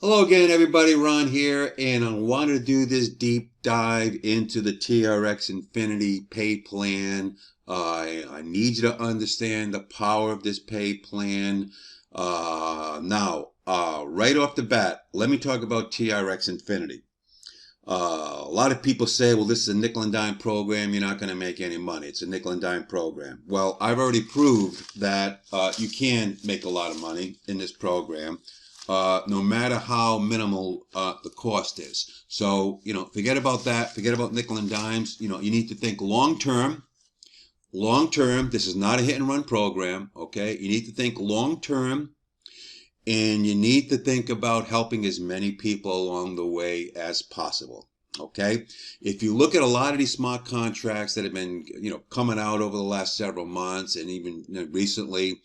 Hello again, everybody. Ron here, and I wanted to do this deep dive into the TRX Infinity pay plan. I need you to understand the power of this pay plan. Right off the bat, let me talk about TRX Infinity. A lot of people say, well, this is a nickel and dime program. You're not going to make any money. It's a nickel and dime program. Well, I've already proved that you can make a lot of money in this program, no matter how minimal the cost is. So, forget about that. Forget about nickel and dimes. You need to think long term. Long term, this is not a hit and run program, okay? You need to think long term, and you need to think about helping as many people along the way as possible. Okay. If you look at a lot of these smart contracts that have been, coming out over the last several months and even recently,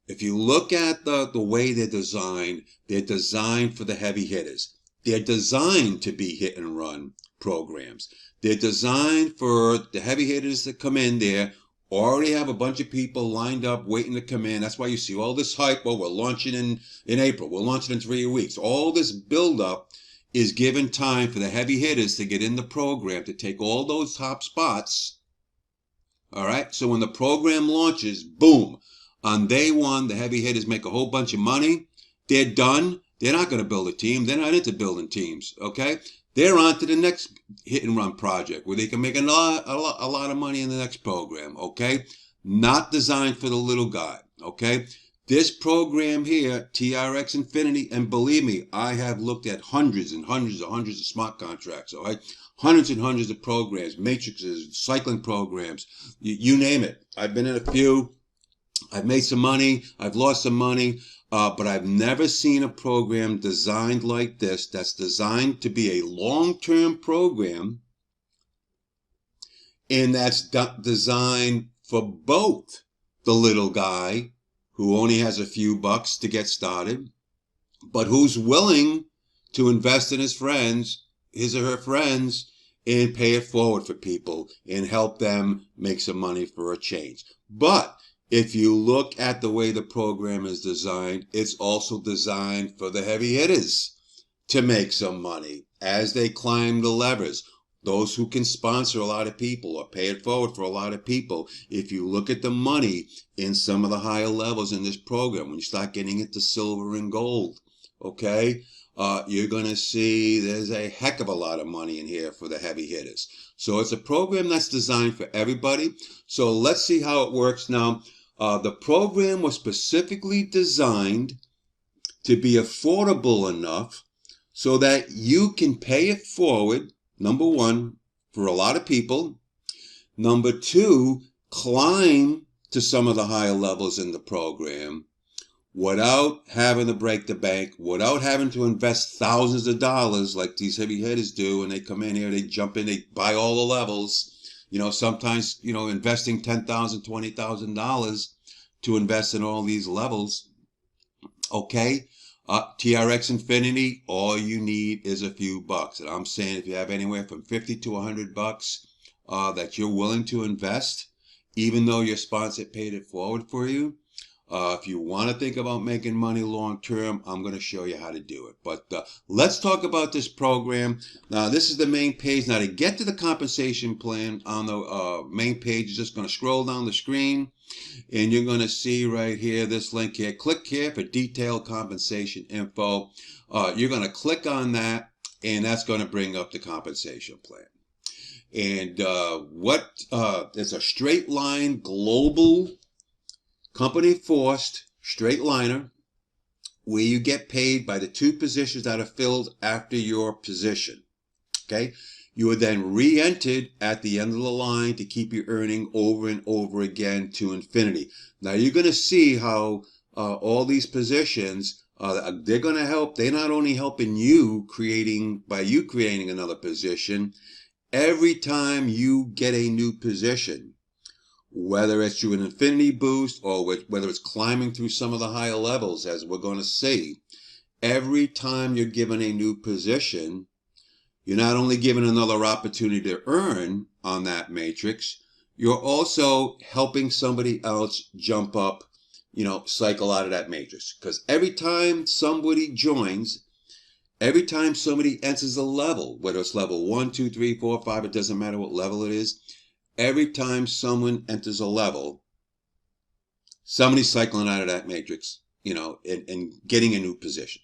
if you look at the way they're designed for the heavy hitters. They're designed to be hit and run programs. They're designed for the heavy hitters that come in there already have a bunch of people lined up waiting to come in. That's why you see all this hype. Well, we're launching in April. We're launching in 3 weeks. All this buildup is given time for the heavy hitters to get in the program to take all those top spots. All right. So when the program launches, boom, on day one, the heavy hitters make a whole bunch of money. They're done. They're not going to build a team. They're not into building teams. Okay. They're on to the next hit and run project where they can make a lot of money in the next program. Okay. Not designed for the little guy. Okay. This program here, TRX Infinity, and believe me, I have looked at hundreds and hundreds of smart contracts. All right. Hundreds and hundreds of programs, matrices, cycling programs, you name it. I've been in a few. I've made some money. I've lost some money. But I've never seen a program designed like this that's designed to be a long-term program and that's designed for both the little guy who only has a few bucks to get started, but who's willing to invest in his or her friends, and pay it forward for people and help them make some money for a change. But if you look at the way the program is designed, it's also designed for the heavy hitters to make some money as they climb the levers. Those who can sponsor a lot of people or pay it forward for a lot of people. If you look at the money in some of the higher levels in this program, when you start getting into silver and gold, okay, you're going to see there's a heck of a lot of money in here for the heavy hitters. So it's a program that's designed for everybody. So let's see how it works now. The program was specifically designed to be affordable enough so that you can pay it forward, number one, for a lot of people. Number two, climb to some of the higher levels in the program without having to break the bank, without having to invest thousands of dollars like these heavy hitters do. And they come in here, they jump in, they buy all the levels. Sometimes, investing $10,000, $20,000 to invest in all these levels. Okay. TRX Infinity, all you need is a few bucks. And I'm saying if you have anywhere from 50 to 100 bucks that you're willing to invest, even though your sponsor paid it forward for you, if you want to think about making money long term, I'm going to show you how to do it. But let's talk about this program. Now, this is the main page. Now, to get to the compensation plan on the main page, you're just going to scroll down the screen, and you're going to see right here this link here. Click here for detailed compensation info. You're going to click on that, and that's going to bring up the compensation plan. And it's a straight line global company forced straight liner where you get paid by the two positions that are filled after your position. Okay. You are then re-entered at the end of the line to keep you earning over and over again to infinity. Now you're going to see how all these positions, they're going to help. They're not only helping you creating another position. Every time you get a new position, whether it's through an infinity boost or whether it's climbing through some of the higher levels, as we're going to see, every time you're given a new position, you're not only given another opportunity to earn on that matrix, you're also helping somebody else jump up, cycle out of that matrix. Because every time somebody joins, every time somebody enters a level, whether it's level 1, 2, 3, 4, 5, it doesn't matter what level it is, every time someone enters a level, somebody's cycling out of that matrix, and getting a new position.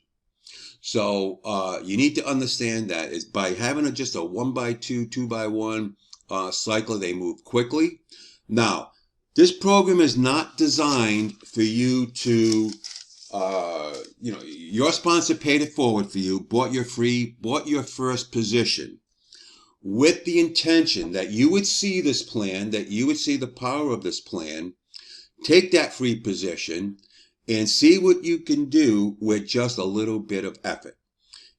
So you need to understand that is by having just a 1x2, 2x1 cycle, they move quickly. Now, this program is not designed for you to, your sponsor paid it forward for you, bought your first position with the intention that you would see this plan, that you would see the power of this plan, take that free position and see what you can do with just a little bit of effort.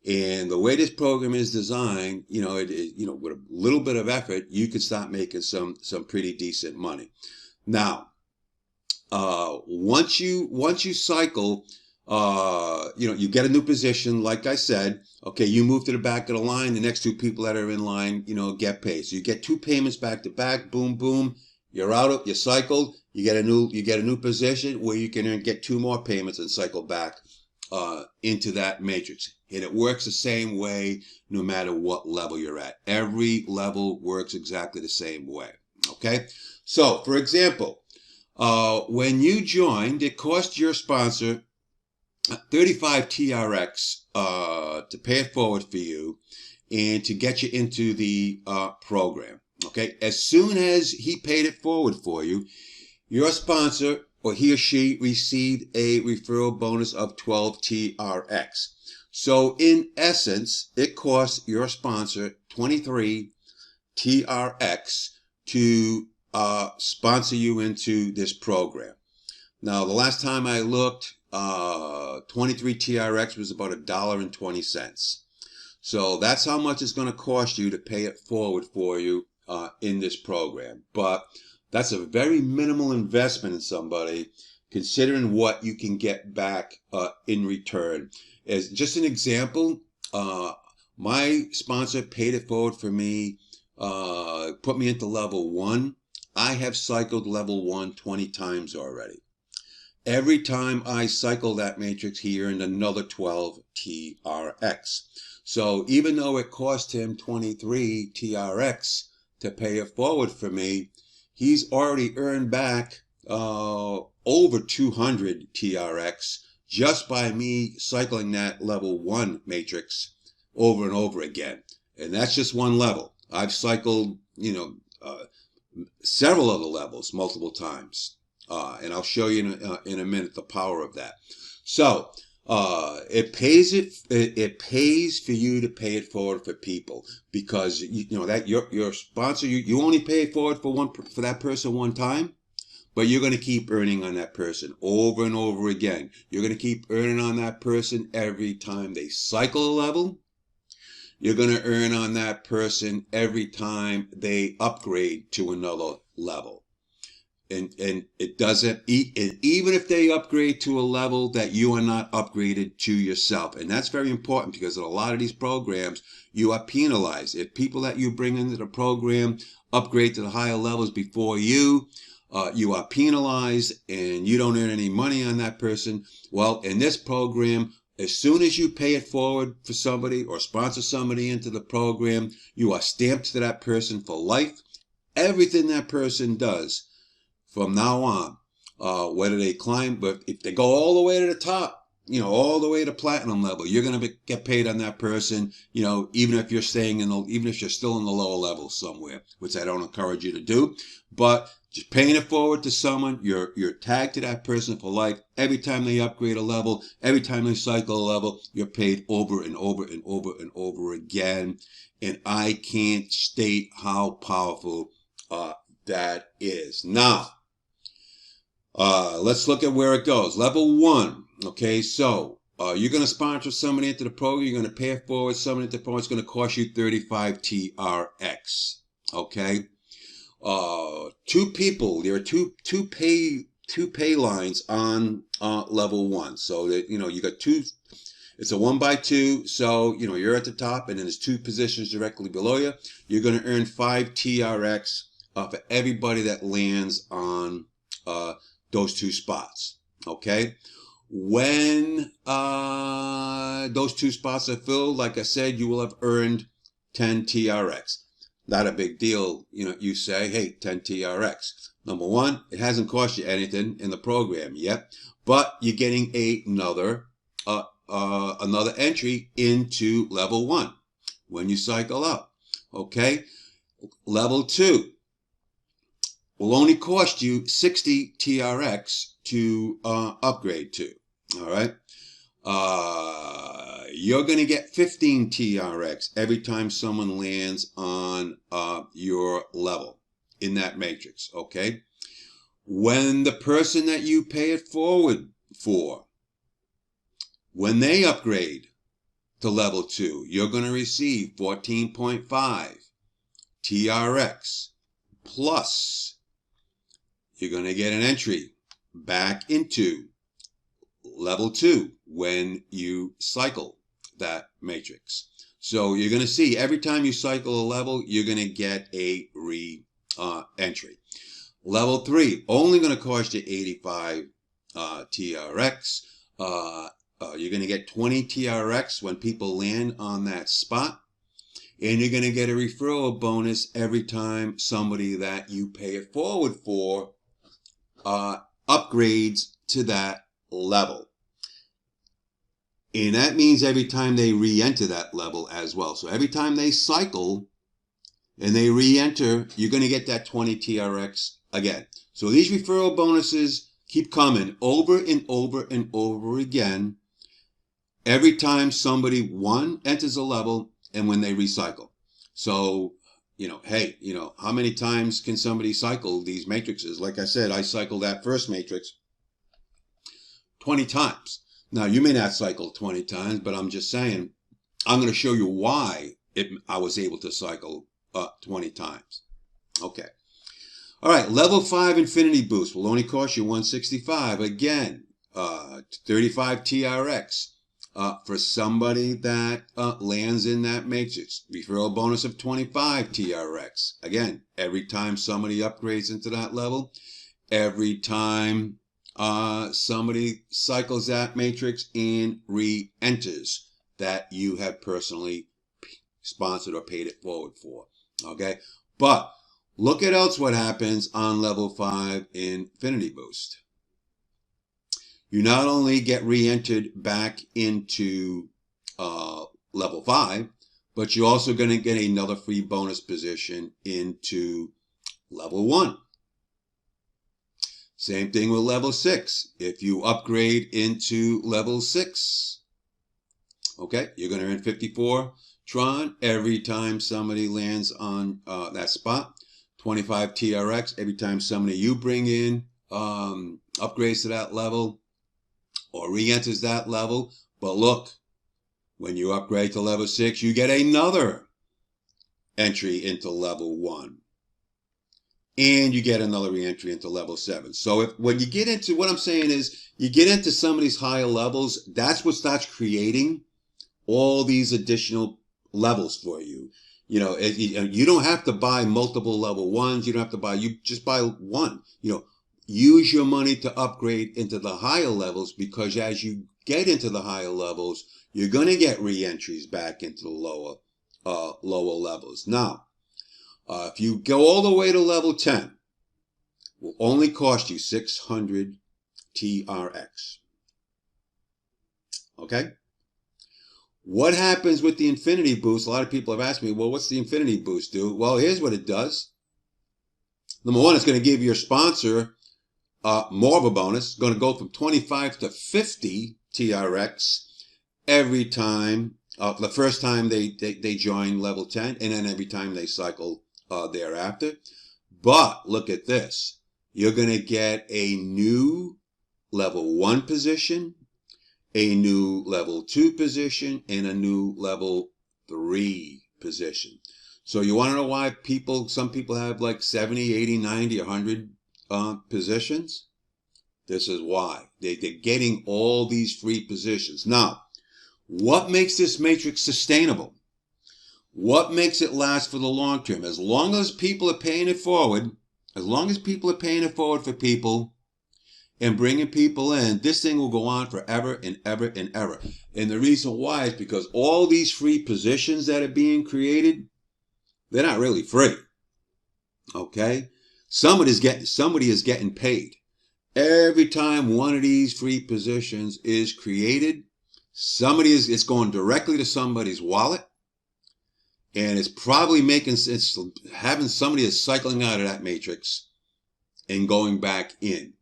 And the way this program is designed, with a little bit of effort, you can start making some pretty decent money. Now, once you cycle, you get a new position. Like I said, okay, you move to the back of the line. The next two people that are in line, get paid. So you get two payments back to back. Boom, boom. You're out. You cycled. You get a new position where you can get two more payments and cycle back into that matrix. And it works the same way no matter what level you're at. Every level works exactly the same way. Okay. So, for example, when you joined, it cost your sponsor 35 TRX to pay it forward for you and to get you into the program. Okay, as soon as he paid it forward for you, your sponsor or he or she received a referral bonus of 12 TRX. So in essence, it costs your sponsor 23 TRX to sponsor you into this program. Now, the last time I looked, 23 TRX was about $1.20. So that's how much it's going to cost you to pay it forward for you in this program. But that's a very minimal investment in somebody, considering what you can get back in return. As just an example, my sponsor paid it forward for me, put me into level 1. I have cycled level 1 20 times already. Every time I cycle that matrix, he earned another 12 TRX. So even though it cost him 23 TRX to pay it forward for me, he's already earned back over 200 TRX just by me cycling that level 1 matrix over and over again. And that's just one level. I've cycled, several other levels multiple times. And I'll show you in a minute the power of that. So it pays for you to pay it forward for people, because that your sponsor, you only pay it forward for that person one time, but you're going to keep earning on that person over and over again. You're going to keep earning on that person every time they cycle a level. You're going to earn on that person every time they upgrade to another level. And it doesn't, even if they upgrade to a level that you are not upgraded to yourself. And that's very important, because in a lot of these programs, you are penalized. If people that you bring into the program upgrade to the higher levels before you, you are penalized and you don't earn any money on that person. Well, in this program, as soon as you pay it forward for somebody or sponsor somebody into the program, you are stamped to that person for life. Everything that person does from now on, whether they climb, but if they go all the way to the top, all the way to platinum level, you're going to get paid on that person, even if you're even if you're still in the lower level somewhere, which I don't encourage you to do. But just paying it forward to someone, you're tagged to that person for life. Every time they upgrade a level, every time they cycle a level, you're paid over and over and over and over again. And I can't state how powerful that is. Now, let's look at where it goes. Level 1. Okay, so you're going to sponsor somebody into the program. You're going to pay it forward somebody into the program. It's going to cost you 35 TRX. Okay, two people. There are two pay lines on level 1. So that you got two. It's a 1x2. So you're at the top, and then there's two positions directly below you. You're going to earn 5 TRX for everybody that lands on those two spots. Okay. When those two spots are filled, like I said, you will have earned 10 TRX. Not a big deal, you say, hey, 10 TRX. Number one, it hasn't cost you anything in the program yet, but you're getting another entry into level 1 when you cycle up. Okay, level 2 will only cost you 60 TRX to upgrade to. All right. You're going to get 15 TRX every time someone lands on your level in that matrix. Okay. When the person that you pay it forward for, when they upgrade to level 2, you're going to receive 14.5 TRX plus you're going to get an entry back into level 2 when you cycle that matrix. So you're going to see every time you cycle a level, you're going to get a re-entry. Level 3, only going to cost you 85 TRX. You're going to get 20 TRX when people land on that spot. And you're going to get a referral bonus every time somebody that you pay it forward for upgrades to that level. And that means every time they re-enter that level as well. So every time they cycle and they re-enter, you're going to get that 20 TRX again. So these referral bonuses keep coming over and over and over again every time somebody, one, enters a level and when they recycle. So, hey, how many times can somebody cycle these matrices? Like I said, I cycled that first matrix 20 times. Now, you may not cycle 20 times, but I'm just saying, I'm going to show you why I was able to cycle 20 times. Okay. All right. Level 5 Infinity Boost will only cost you 165. Again, 35 TRX for somebody that lands in that matrix. Referral bonus of 25 TRX. Again, every time somebody upgrades into that level, every time somebody cycles that matrix and re-enters that you have personally sponsored or paid it forward for. Okay, but look at else what happens on level 5 Infinity Boost. You not only get re-entered back into level 5, but you're also going to get another free bonus position into level 1. Same thing with level 6. If you upgrade into level 6, okay, you're going to earn 54 Tron every time somebody lands on that spot. 25 TRX every time somebody you bring in upgrades to that level or re-enters that level. But look, when you upgrade to level 6, you get another entry into level 1. And you get another re-entry into level 7. So when you get into, what I'm saying is, you get into some of these higher levels, that's what starts creating all these additional levels for you. You don't have to buy multiple level 1s. You don't have to buy, you just buy one. Use your money to upgrade into the higher levels, because as you get into the higher levels, you're going to get re-entries back into the lower levels. Now, if you go all the way to level 10, it will only cost you 600 TRX. Okay? What happens with the Infinity Boost? A lot of people have asked me, well, what's the Infinity Boost do? Well, here's what it does. Number one, it's going to give your sponsor more of a bonus. It's going to go from 25 to 50 TRX every time, the first time they join level 10, and then every time they cycle thereafter. But look at this. You're going to get a new level 1 position, a new level 2 position, and a new level 3 position. So you want to know why some people have like 70, 80, 90, 100 positions? This is why. They're getting all these free positions. Now, what makes this matrix sustainable? What makes it last for the long term? As long as people are paying it forward, for people, and bringing people in, this thing will go on forever and ever and ever. And the reason why is because all these free positions that are being created, they're not really free. Okay? Somebody is getting paid. Every time one of these free positions is created, it's going directly to somebody's wallet. And it's probably having somebody that's cycling out of that matrix and going back in,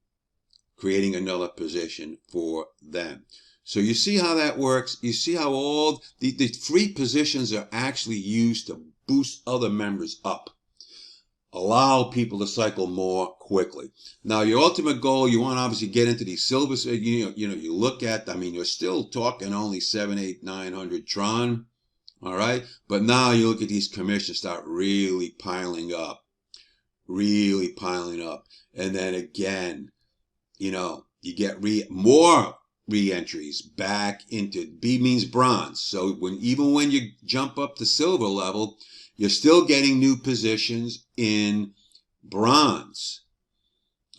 creating another position for them. So you see how that works. You see how all the free positions are actually used to boost other members up, allow people to cycle more quickly. Now, your ultimate goal, you want to obviously get into these silvers. You look at, you're still talking only 700, 800, 900 Tron. All right. But now you look at these commissions start really piling up. And then again, you get more re-entries back into B means bronze. So even when you jump up to silver level, you're still getting new positions in bronze.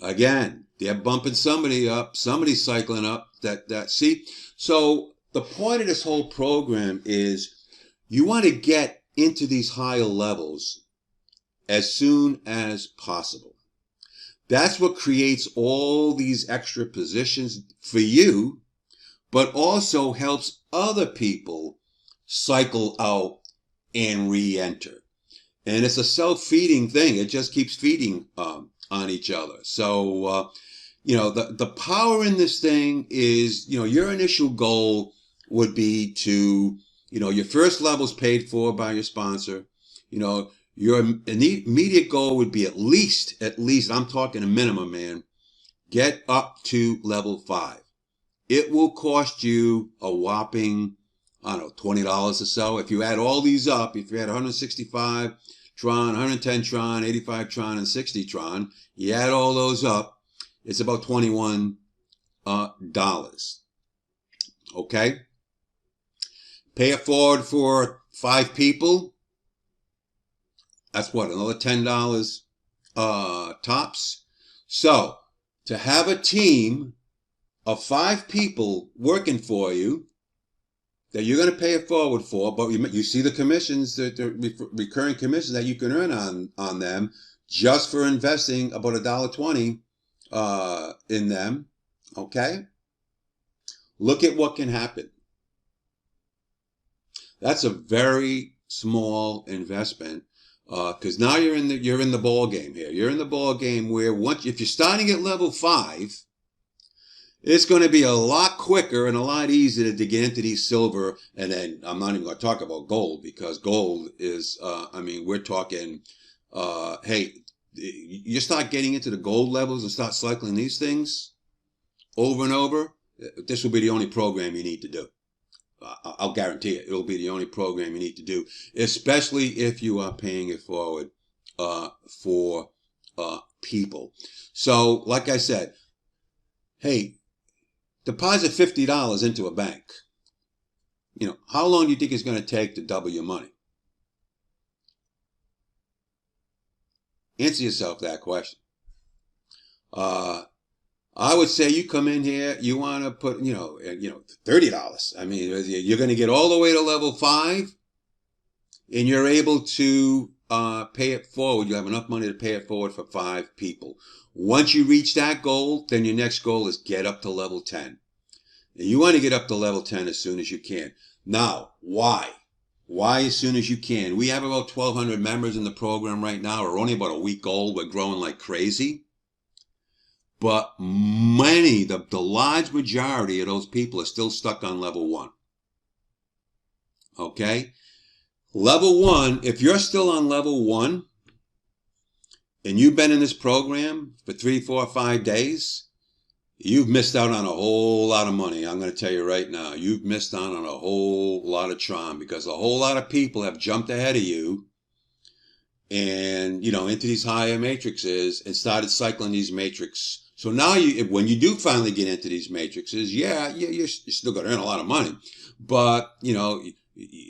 Again, they're bumping somebody up, somebody's cycling up. See? So the point of this whole program is you want to get into these higher levels as soon as possible. That's what creates all these extra positions for you, but also helps other people cycle out and re-enter. And it's a self-feeding thing. It just keeps feeding on each other. So, the power in this thing is, your initial goal would be to, your first level's paid for by your sponsor. Your immediate goal would be at least, I'm talking a minimum, man, get up to level 5. It will cost you a whopping, $20 or so. If you add all these up, if you had 165 Tron, 110 Tron, 85 Tron, and 60 Tron, you add all those up, it's about $21. Okay? Pay it forward for 5 people. That's what, another $10 tops. So, to have a team of 5 people working for you that you're going to pay it forward for, but you see the commissions, the recurring commissions that you can earn on them just for investing about $1.20 in them. Okay? Look at what can happen. That's a very small investment. Because now you're in the ball game here. You're in the ball game where if you're starting at level 5, it's going to be a lot quicker and a lot easier to get into these silver. And then I'm not even going to talk about gold, because gold is, we're talking, hey, you start getting into the gold levels and start cycling these things over and over. This will be the only program you need to do. I'll guarantee it. It'll be the only program you need to do, especially if you are paying it forward for people. So, like I said, hey, deposit $50 into a bank. How long do you think it's going to take to double your money? Answer yourself that question. I would say you come in here, you want to put, $30. You're going to get all the way to level 5, and you're able to pay it forward. You have enough money to pay it forward for 5 people. Once you reach that goal, then your next goal is get up to level 10. And you want to get up to level 10 as soon as you can. Now, why? Why as soon as you can? We have about 1,200 members in the program right now. We're only about a week old. We're growing like crazy. But the large majority of those people are still stuck on level 1. Okay? Level 1, if you're still on level 1 and you've been in this program for 3, 4, 5 days, you've missed out on a whole lot of money. I'm going to tell you right now, you've missed out on a whole lot of Tron, because a whole lot of people have jumped ahead of you and, into these higher matrices and started cycling these matrices. So now when you do finally get into these matrices, you're still going to earn a lot of money, but,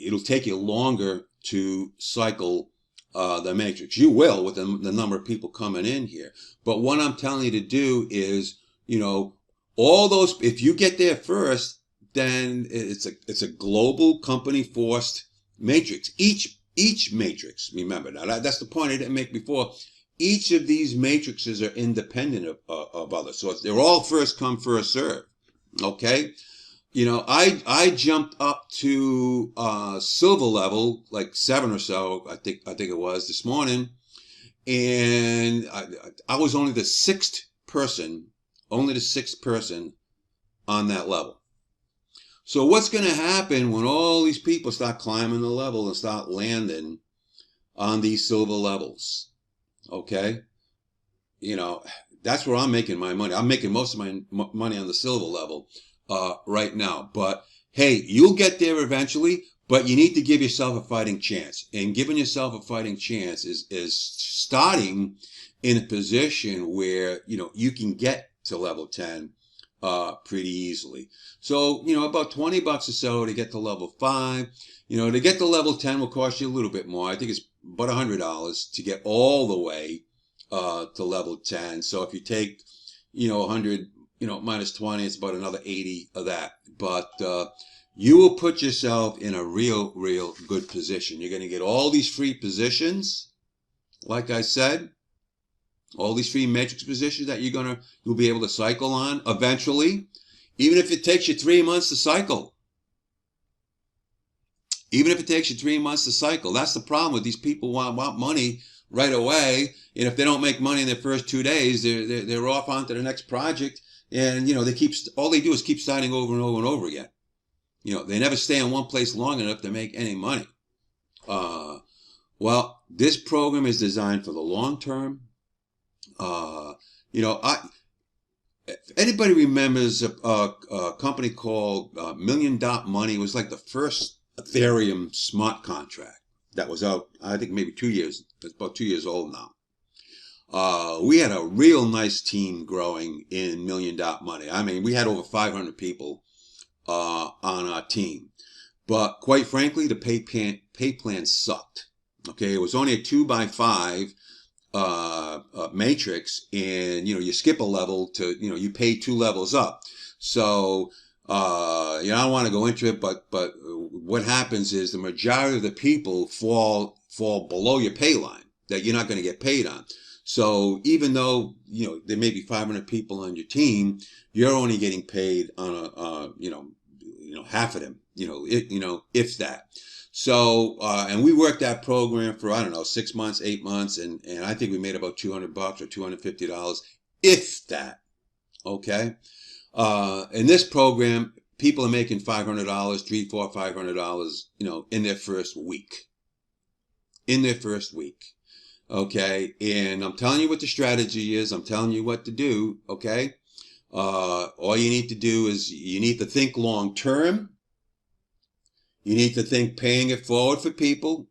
it'll take you longer to cycle the matrix. You will with the number of people coming in here. But what I'm telling you to do is, you know, all those, if you get there first, then it's a global company forced matrix. Each matrix, remember now, that's the point I didn't make before. Each of these matrices are independent of others. So they're all first come, first serve. Okay. You know, I jumped up to silver level, like 7 or so, I think it was this morning, and I was only the sixth person on that level. So what's going to happen when all these people start climbing the level and start landing on these silver levels? Okay, you know, that's where I'm making my money. I'm making most of my money on the silver level right now. But hey, you'll get there eventually, but you need to give yourself a fighting chance. And giving yourself a fighting chance is starting in a position where, you know, you can get to level 10 pretty easily. So, you know, about $20 or so to get to level 5. You know, to get to level 10 will cost you a little bit more. I think it's about $100 to get all the way to level 10. So if you take, you know, 100, you know, minus 20, it's about another 80 of that. But you will put yourself in a real good position. You're going to get all these free positions, like I said, all these free matrix positions that you'll be able to cycle on eventually, even if it takes you 3 months to cycle. Even if it takes you 3 months to cycle. That's the problem with these people want money right away. And if they don't make money in their first 2 days, they're off onto the next project. And, you know, all they do is keep starting over and over and over again. You know, they never stay in one place long enough to make any money. Well, this program is designed for the long term. You know, if anybody remembers a company called Million Dot Money, it was like the first Ethereum smart contract that was out, I think maybe 2 years. It's about 2 years old now. We had a real nice team growing in Million Dot Money. I mean, we had over 500 people on our team. But quite frankly, the pay plan sucked. Okay, it was only a 2x5 matrix, and you know, you skip a level to, you know, you pay 2 levels up. So you know, I don't want to go into it, but what happens is the majority of the people fall below your pay line that you're not going to get paid on. So even though, you know, there may be 500 people on your team, you're only getting paid on a you know half of them, you know, if that. So, and we worked that program for, I don't know, 6 months, 8 months, and I think we made about $200 or $250, if that. Okay. In this program, people are making $500, $300, $400, $500, you know, in their first week. Okay. And I'm telling you what the strategy is. I'm telling you what to do. Okay. All you need to do is you need to think long term. You need to think paying it forward for people.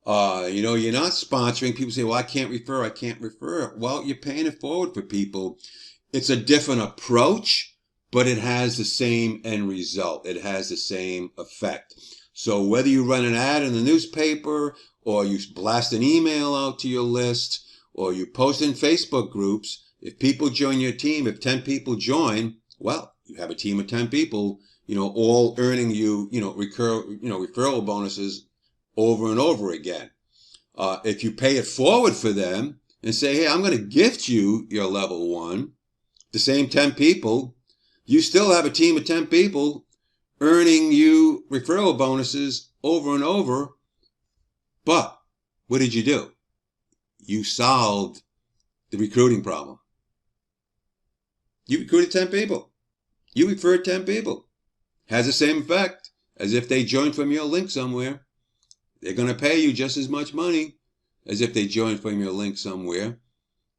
You know, you're not sponsoring. People say, well, I can't refer. Well, you're paying it forward for people. It's a different approach, but it has the same end result. It has the same effect. So whether you run an ad in the newspaper, or you blast an email out to your list, or you post in Facebook groups, if people join your team, if 10 people join, well, you have a team of 10 people, you know, all earning you, you know, referral bonuses over and over again. If you pay it forward for them and say, hey, I'm going to gift you your level 1, the same 10 people, you still have a team of 10 people earning you referral bonuses over and over. But what did you do? You solved the recruiting problem. You recruited 10 people. You referred 10 people. Has the same effect as if they joined from your link somewhere. They're going to pay you just as much money as if they joined from your link somewhere,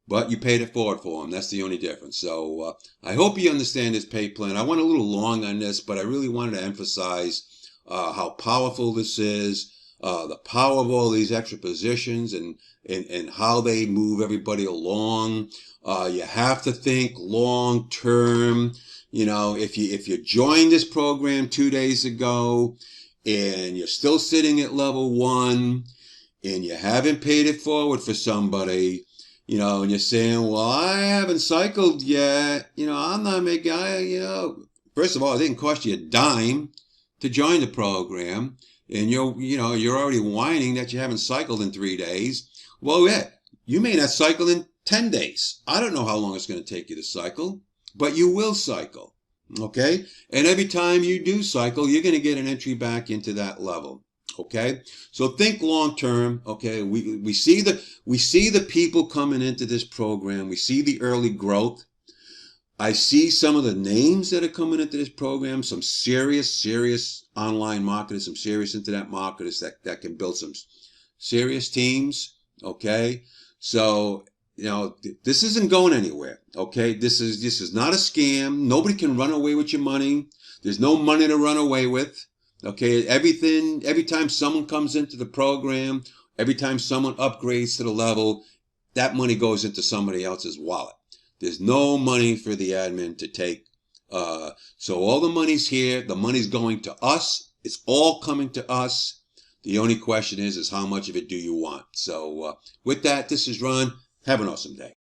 but you paid it forward for them. That's the only difference. So I hope you understand this pay plan. I went a little long on this, but I really wanted to emphasize how powerful this is, the power of all these extra positions, and how they move everybody along. You have to think long term. You know, if you joined this program 2 days ago and you're still sitting at level 1 and you haven't paid it forward for somebody, and you're saying, well, I haven't cycled yet. I'm not making, first of all, it didn't cost you a dime to join the program. And you're already whining that you haven't cycled in 3 days. Well, yeah, you may not cycle in 10 days. I don't know how long it's going to take you to cycle, but you will cycle. Okay. And every time you do cycle, you're going to get an entry back into that level. Okay. So think long term. Okay. We see the people coming into this program. We see the early growth. I see some of the names that are coming into this program, some serious online marketers, some serious internet marketers that can build some serious teams. Okay. So, this isn't going anywhere. Okay. This is not a scam. Nobody can run away with your money. There's no money to run away with. Okay. Every time someone comes into the program, every time someone upgrades to the level, that money goes into somebody else's wallet. There's no money for the admin to take. So all the money's here. The money's going to us. It's all coming to us. The only question is how much of it do you want? So with that, this is Ron. Have an awesome day.